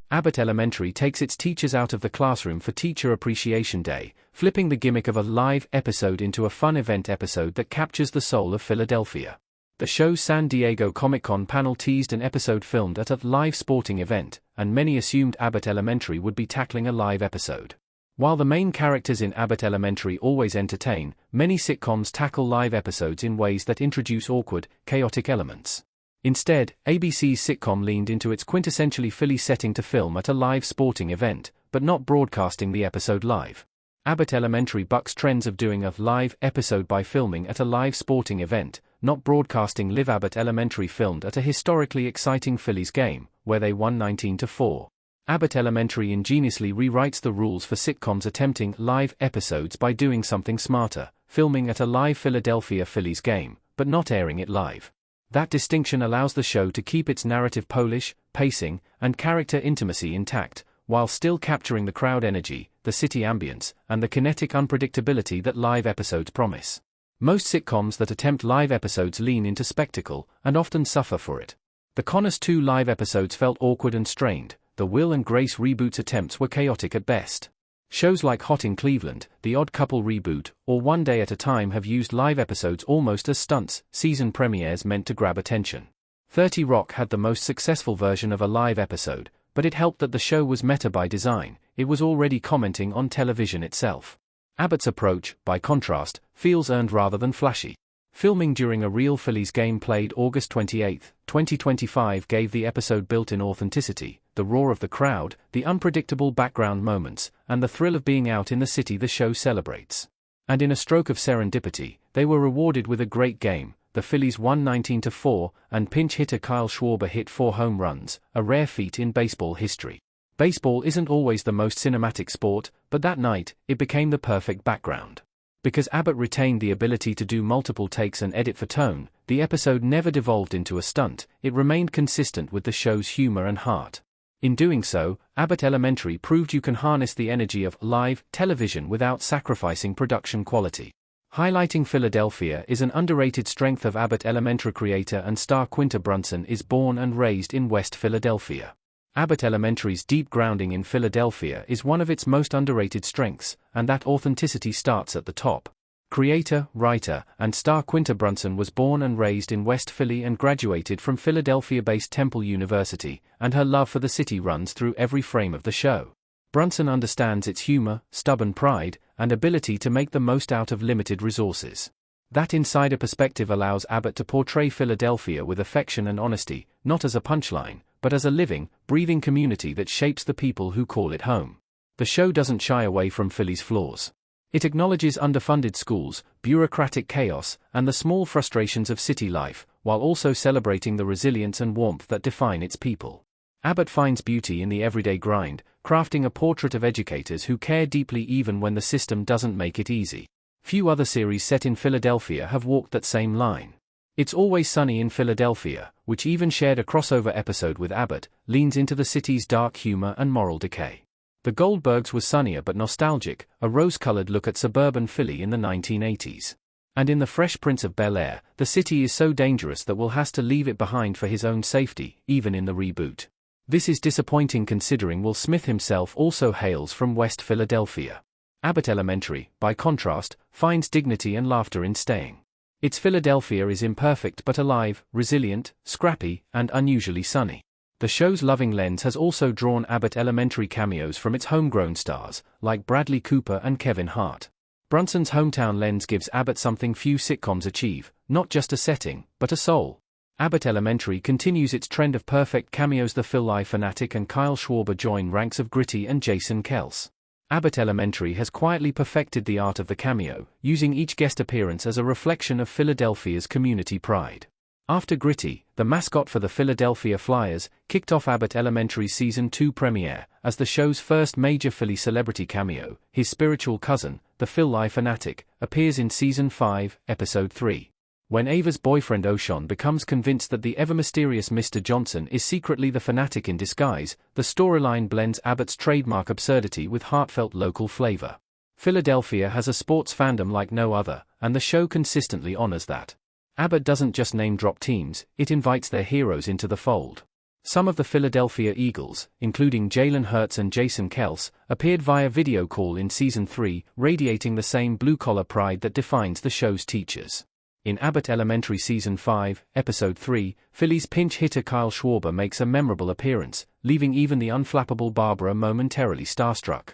Abbott Elementary takes its teachers out of the classroom for Teacher Appreciation Day, flipping the gimmick of a live episode into a fun event episode that captures the soul of Philadelphia. The show's San Diego Comic-Con panel teased an episode filmed at a live sporting event, and many assumed Abbott Elementary would be tackling a live episode. While the main characters in Abbott Elementary always entertain, many sitcoms tackle live episodes in ways that introduce awkward, chaotic elements. Instead, ABC's sitcom leaned into its quintessentially Philly setting to film at a live sporting event, but not broadcasting the episode live. Abbott Elementary bucks trends of doing a live episode by filming at a live sporting event, not broadcasting live. Abbott Elementary filmed at a historically exciting Phillies game, where they won 19-4. Abbott Elementary ingeniously rewrites the rules for sitcoms attempting live episodes by doing something smarter, filming at a live Philadelphia Phillies game, but not airing it live. That distinction allows the show to keep its narrative polish, pacing, and character intimacy intact, while still capturing the crowd energy, the city ambience, and the kinetic unpredictability that live episodes promise. Most sitcoms that attempt live episodes lean into spectacle, and often suffer for it. The Connors 2 live episodes felt awkward and strained. The Will and Grace reboot's attempts were chaotic at best. Shows like Hot in Cleveland, The Odd Couple reboot, or One Day at a Time have used live episodes almost as stunts, season premieres meant to grab attention. 30 Rock had the most successful version of a live episode, but it helped that the show was meta by design. It was already commenting on television itself. Abbott's approach, by contrast, feels earned rather than flashy. Filming during a real Phillies game played August 28, 2025 gave the episode built-in authenticity, the roar of the crowd, the unpredictable background moments, and the thrill of being out in the city the show celebrates. And in a stroke of serendipity, they were rewarded with a great game. The Phillies won 19-4, and pinch hitter Kyle Schwarber hit 4 home runs, a rare feat in baseball history. Baseball isn't always the most cinematic sport, but that night, it became the perfect background. Because Abbott retained the ability to do multiple takes and edit for tone, the episode never devolved into a stunt. It remained consistent with the show's humor and heart. In doing so, Abbott Elementary proved you can harness the energy of live television without sacrificing production quality. Highlighting Philadelphia is an underrated strength of Abbott Elementary. Creator and star Quinta Brunson is born and raised in West Philadelphia. Abbott Elementary's deep grounding in Philadelphia is one of its most underrated strengths, and that authenticity starts at the top. Creator, writer, and star Quinta Brunson was born and raised in West Philly and graduated from Philadelphia-based Temple University, and her love for the city runs through every frame of the show. Brunson understands its humor, stubborn pride, and ability to make the most out of limited resources. That insider perspective allows Abbott to portray Philadelphia with affection and honesty, not as a punchline, but as a living, breathing community that shapes the people who call it home. The show doesn't shy away from Philly's flaws. It acknowledges underfunded schools, bureaucratic chaos, and the small frustrations of city life, while also celebrating the resilience and warmth that define its people. Abbott finds beauty in the everyday grind, crafting a portrait of educators who care deeply even when the system doesn't make it easy. Few other series set in Philadelphia have walked that same line. It's Always Sunny in Philadelphia, which even shared a crossover episode with Abbott, leans into the city's dark humor and moral decay. The Goldbergs was sunnier but nostalgic, a rose-colored look at suburban Philly in the 1980s. And in The Fresh Prince of Bel-Air, the city is so dangerous that Will has to leave it behind for his own safety, even in the reboot. This is disappointing considering Will Smith himself also hails from West Philadelphia. Abbott Elementary, by contrast, finds dignity and laughter in staying. Its Philadelphia is imperfect but alive, resilient, scrappy, and unusually sunny. The show's loving lens has also drawn Abbott Elementary cameos from its homegrown stars, like Bradley Cooper and Kevin Hart. Brunson's hometown lens gives Abbott something few sitcoms achieve, not just a setting, but a soul. Abbott Elementary continues its trend of perfect cameos. The Philly fanatic and Kyle Schwarber join ranks of Gritty and Jason Kels. Abbott Elementary has quietly perfected the art of the cameo, using each guest appearance as a reflection of Philadelphia's community pride. After Gritty, the mascot for the Philadelphia Flyers, kicked off Abbott Elementary's Season 2 premiere, as the show's first major Philly celebrity cameo, his spiritual cousin, the Philly fanatic, appears in Season 5, Episode 3. When Ava's boyfriend O'Shawn becomes convinced that the ever-mysterious Mr. Johnson is secretly the fanatic in disguise, the storyline blends Abbott's trademark absurdity with heartfelt local flavor. Philadelphia has a sports fandom like no other, and the show consistently honors that. Abbott doesn't just name-drop teams, it invites their heroes into the fold. Some of the Philadelphia Eagles, including Jalen Hurts and Jason Kelce, appeared via video call in Season 3, radiating the same blue-collar pride that defines the show's teachers. In Abbott Elementary Season 5, Episode 3, Philly's pinch hitter Kyle Schwarber makes a memorable appearance, leaving even the unflappable Barbara momentarily starstruck.